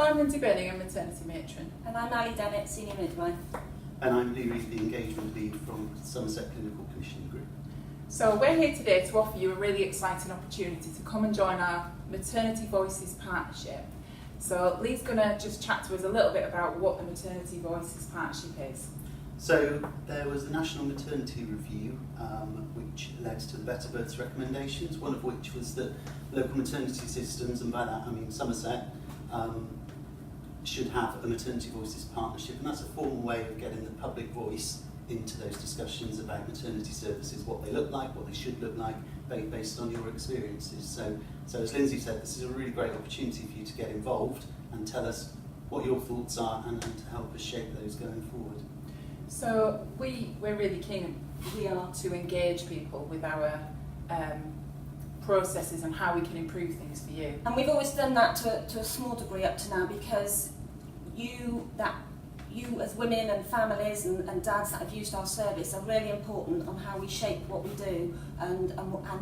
I'm Lindsey, Burningham, Maternity Matron. And I'm Dennett, Senior Midwife. And I'm Lee Reed, the Engagement Lead from Somerset Clinical Commissioning Group. So we're here today to offer you a really exciting opportunity to come and join our Maternity Voices partnership. So Lee's going to just chat to us a little bit about what the Maternity Voices partnership is. So there was the National Maternity Review, which led to the Better Births recommendations, one of which was that local maternity systems, and by that I mean Somerset, should have a Maternity Voices partnership, and that's a formal way of getting the public voice into those discussions about maternity services, what they look like, what they should look like, based on your experiences. So as Lindsey said, this is a really great opportunity for you to get involved and tell us what your thoughts are and to help us shape those going forward. So we're really keen to engage people with our processes and how we can improve things for you. And we've always done that to a small degree up to now, because you as women and families and dads that have used our service are really important on how we shape what we do and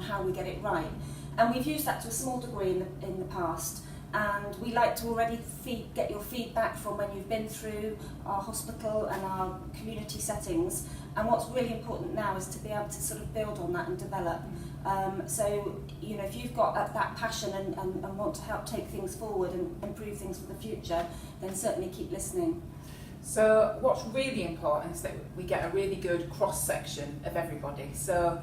how we get it right. And we've used that to a small degree in the past. And we like to already get your feedback from when you've been through our hospital and our community settings. And what's really important now is to be able to sort of build on that and develop. So, you know, if you've got that passion and want to help take things forward and improve things for the future, then certainly keep listening. So what's really important is that we get a really good cross-section of everybody. So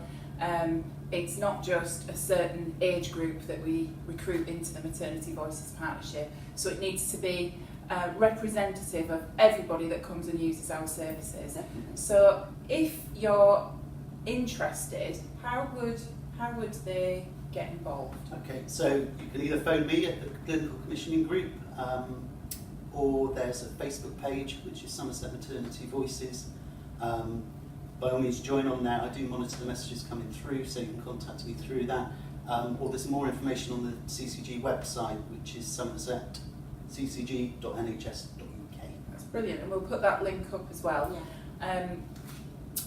it's not just a certain age group that we recruit into the Maternity Voices partnership. So it needs to be representative of everybody that comes and uses our services. So if you're interested, how would they get involved? Okay, so you can either phone me at the Clinical Commissioning Group, or there's a Facebook page which is Somerset Maternity Voices. By all means join on there. I do monitor the messages coming through, so you can contact me through that. Or there's more information on the CCG website, which is somersetccg.nhs.uk. That's brilliant, and we'll put that link up as well. Yeah.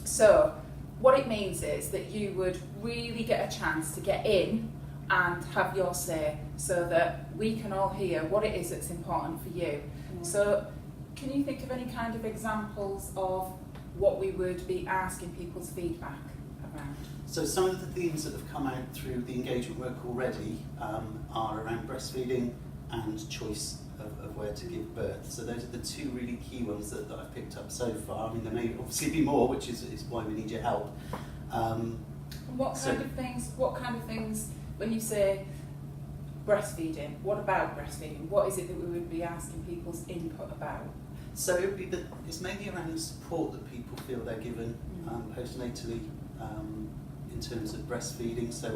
So what it means is that you would really get a chance to get in and have your say, so that we can all hear what it is that's important for you. So can you think of any kind of examples of what we would be asking people's feedback around? So some of the themes that have come out through the engagement work already are around breastfeeding and choice of where to give birth. So those are the two really key ones that I've picked up so far. I mean, there may obviously be more, which is why we need your help. What kind of things, when you say breastfeeding, what about breastfeeding? What is it that we would be asking people's input about? So it would be it's mainly around the support that people feel they're given postnatally in terms of breastfeeding. So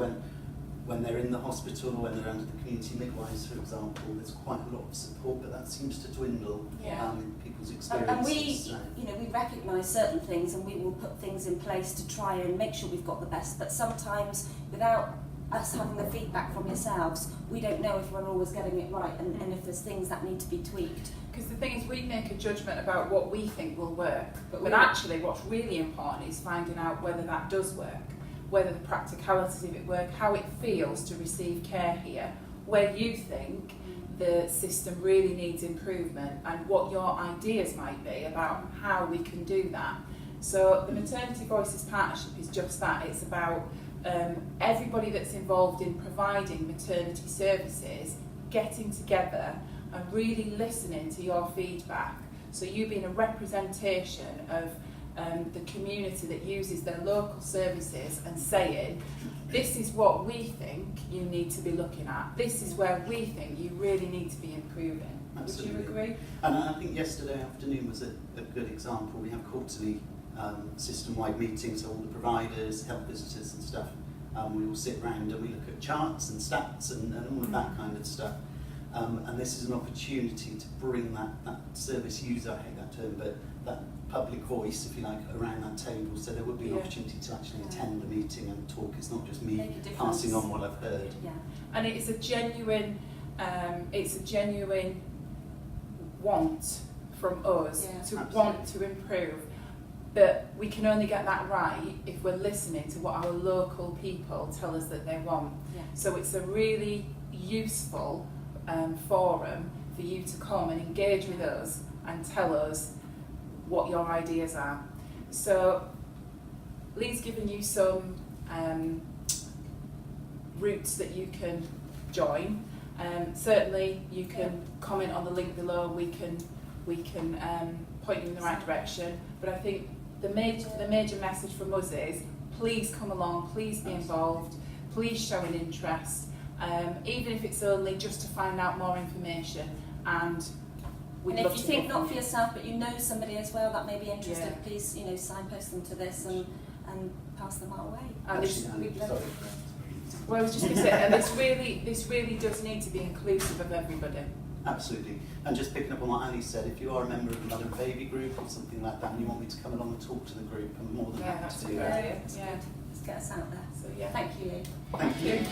when they're in the hospital or when they're under the community midwives, for example, there's quite a lot of support, but that seems to dwindle in people's experiences. And we recognise certain things, and we will put things in place to try and make sure we've got the best. But sometimes, without us having the feedback from yourselves, we don't know if we're always getting it right, and if there's things that need to be tweaked. Because the thing is, we make a judgment about what we think will work, but actually what's really important is finding out whether that does work, whether the practicalities of it work, how it feels to receive care here, where you think the system really needs improvement, and what your ideas might be about how we can do that. So the Maternity Voices partnership is just that. It's about everybody that's involved in providing maternity services getting together and really listening to your feedback. So you being a representation of the community that uses their local services and saying, this is what we think you need to be looking at. This is where we think you really need to be improving. Absolutely. Would you agree? And I think yesterday afternoon was a good example. We have quarterly system-wide meetings, so all the providers, health visitors and stuff. We all sit round and we look at charts and stats and all of that kind of stuff. And this is an opportunity to bring that service user, I hate that term, but that public voice, if you like, around that table. So there would be an opportunity to actually attend the meeting and talk. It's not just me passing on what I've heard. Yeah. And it's a genuine want from us to want to improve. But we can only get that right if we're listening to what our local people tell us that they want. Yeah. So it's a really useful forum for you to come and engage with us and tell us what your ideas are. So Lee's given you some routes that you can join. Certainly you can comment on the link below, we can point you in the right direction, but I think the major message from us is please come along, please be involved, please show an interest, even if it's only just to find out more information. And if you think not for yourself but you know somebody as well that may be interested, please signpost them to this and pass them our way. And Sorry. I was just going to say, and this really does need to be inclusive of everybody. Absolutely. And just picking up on what Ali said, if you are a member of the mother and baby group or something like that and you want me to come along and talk to the group, I'm more than happy to do that. Let's get us out there. So yeah. Thank you. Thank you.